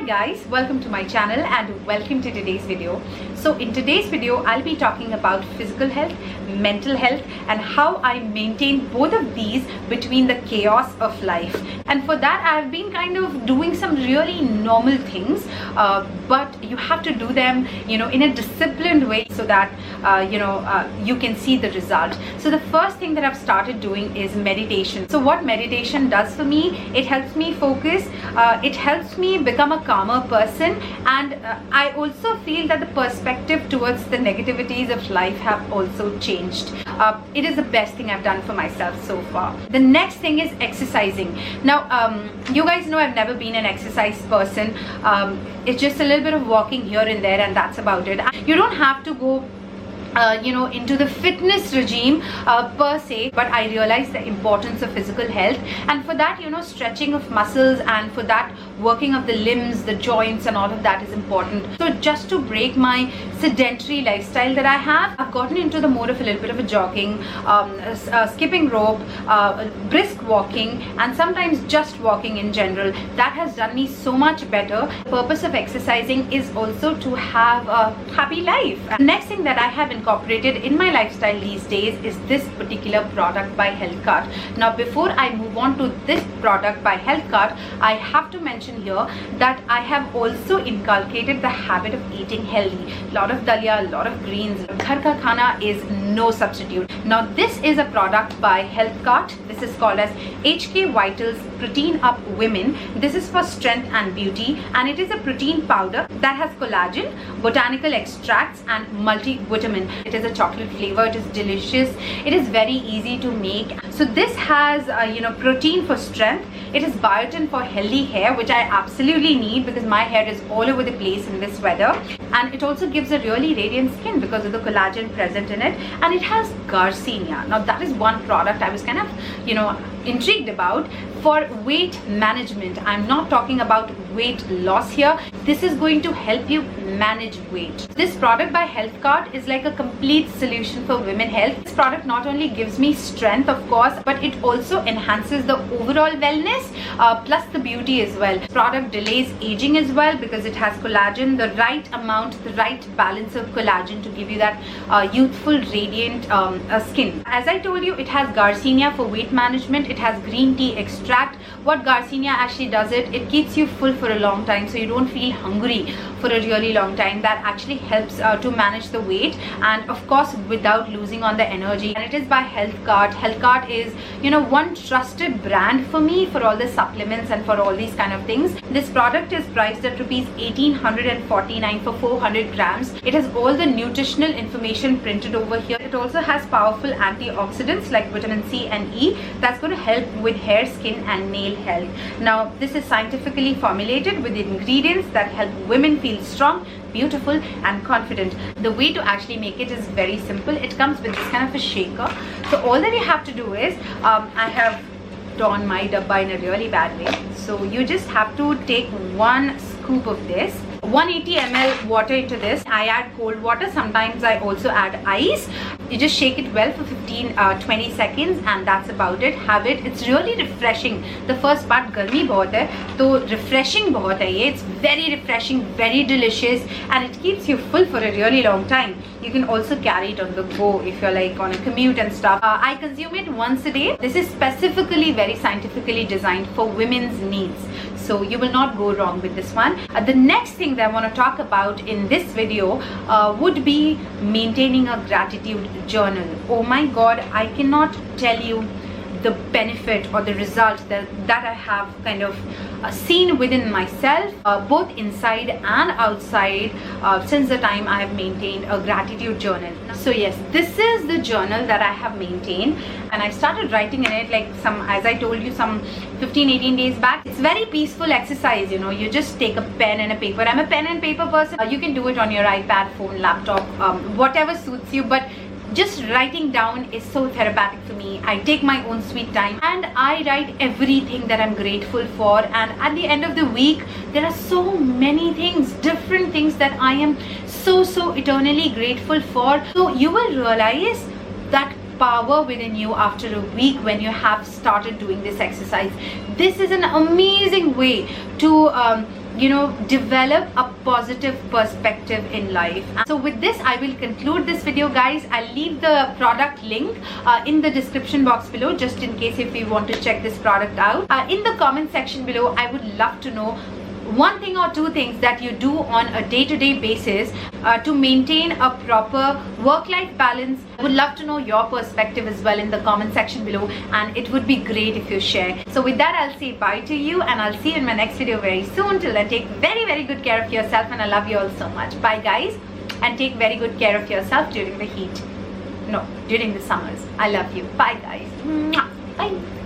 guys, welcome to my channel and welcome to today's video. So in today's video I'll be talking about physical health, mental health and how I maintain both of these between the chaos of life. And for that I've been kind of doing some really normal things, but you have to do them in a disciplined way so that you can see the result. So the first thing that I've started doing is meditation. So what meditation does for me, it helps me focus, it helps me become a calmer person, and I also feel that the perspective towards the negativities of life have also changed. It is the best thing I've done for myself so far. The next thing is exercising. Now you guys know I've never been an exercise person. It's just a little bit of walking here and there and that's about it. You don't have to go into the fitness regime per se, but I realize the importance of physical health, and for that stretching of muscles, and for that working of the limbs, the joints and all of that is important. So just to break my sedentary lifestyle that I have, I've gotten into the mode of a little bit of a jogging, skipping rope, brisk walking, and sometimes just walking in general. That has done me so much better. The purpose of exercising is also to have a happy life. The next thing that I have incorporated in my lifestyle these days is this particular product by HealthKart. Now before I move on to this product by HealthKart, I have to mention here that I have also inculcated the habit of eating healthy. A lot of dalia, a lot of greens. Ghar ka khana is no substitute. Now this is a product by HealthKart. This is called as HK Vitals ProteinUp Women. This is for strength and beauty, and it is a protein powder that has collagen, botanical extracts and multivitamin. It is a chocolate flavor. It is delicious. It is very easy to make. So this has protein for strength. It is biotin for healthy hair, which I absolutely need because my hair is all over the place in this weather. And it also gives a really radiant skin because of the collagen present in it. And it has garcinia. Now that is one product I was kind of intrigued about for weight management. I'm not talking about weight loss here. This is going to help you manage weight. This product by HealthKart is like a complete solution for women health. This product not only gives me strength, of course, but it also enhances the overall wellness, plus the beauty as well. This product delays aging as well because it has collagen, the right amount, the right balance of collagen to give you that youthful, radiant skin. As I told you, it has garcinia for weight management. It has green tea extract. What garcinia actually does, it keeps you full for a long time, so you don't feel hungry for a really long time. That actually helps to manage the weight, and of course without losing on the energy. And it is by HealthKart. HealthKart is one trusted brand for me for all the supplements and for all these kind of things. This product is priced at rupees 1849 for 400 grams. It has all the nutritional information printed over here. It also has powerful antioxidants like vitamin C and E that's going to help with hair, skin and nail health. Now this is scientifically formulated with ingredients that help women feel strong, beautiful and confident. The way to actually make it is very simple. It comes with this kind of a shaker. So all that you have to do is, I have torn my dabba in a really bad way. So you just have to take one scoop of this, 180 ml water into this. I add cold water. Sometimes I also add ice. You just shake it well for 15-20 seconds and that's about it. Have it. It's really refreshing. The first part, garmi bahut hai, so refreshing bahut hai ye. It's very refreshing, very delicious, and it keeps you full for a really long time. You can also carry it on the go if you're like on a commute and stuff. I consume it once a day. This is specifically very scientifically designed for women's needs, so you will not go wrong with this one. The next thing that I want to talk about in this video would be maintaining a gratitude journal. Oh my god, I cannot tell you the benefit or the result that I have kind of seen within myself, both inside and outside, since the time I have maintained a gratitude journal. So yes, this is the journal that I have maintained, and I started writing in it like as I told you, some 15-18 days back. It's very peaceful exercise, you just take a pen and a paper. I'm a pen and paper person. You can do it on your iPad, phone, laptop, whatever suits you, but just writing down is so therapeutic for me. I take my own sweet time and I write everything that I'm grateful for, and at the end of the week there are so many things, different things that I am so eternally grateful for. So you will realize that power within you after a week when you have started doing this exercise. This is an amazing way to develop a positive perspective in life. So with this, I will conclude this video, guys. I'll leave the product link in the description box below, just in case if you want to check this product out. In the comment section below, I would love to know one thing or two things that you do on a day-to-day basis to maintain a proper work-life balance. I would love to know your perspective as well in the comment section below, and it would be great if you share. So with that, I'll say bye to you, and I'll see you in my next video very soon. Till then, take very, very good care of yourself, and I love you all so much. Bye, guys, and take very good care of yourself during the heat. No, during the summers. I love you. Bye, guys. Mwah. Bye.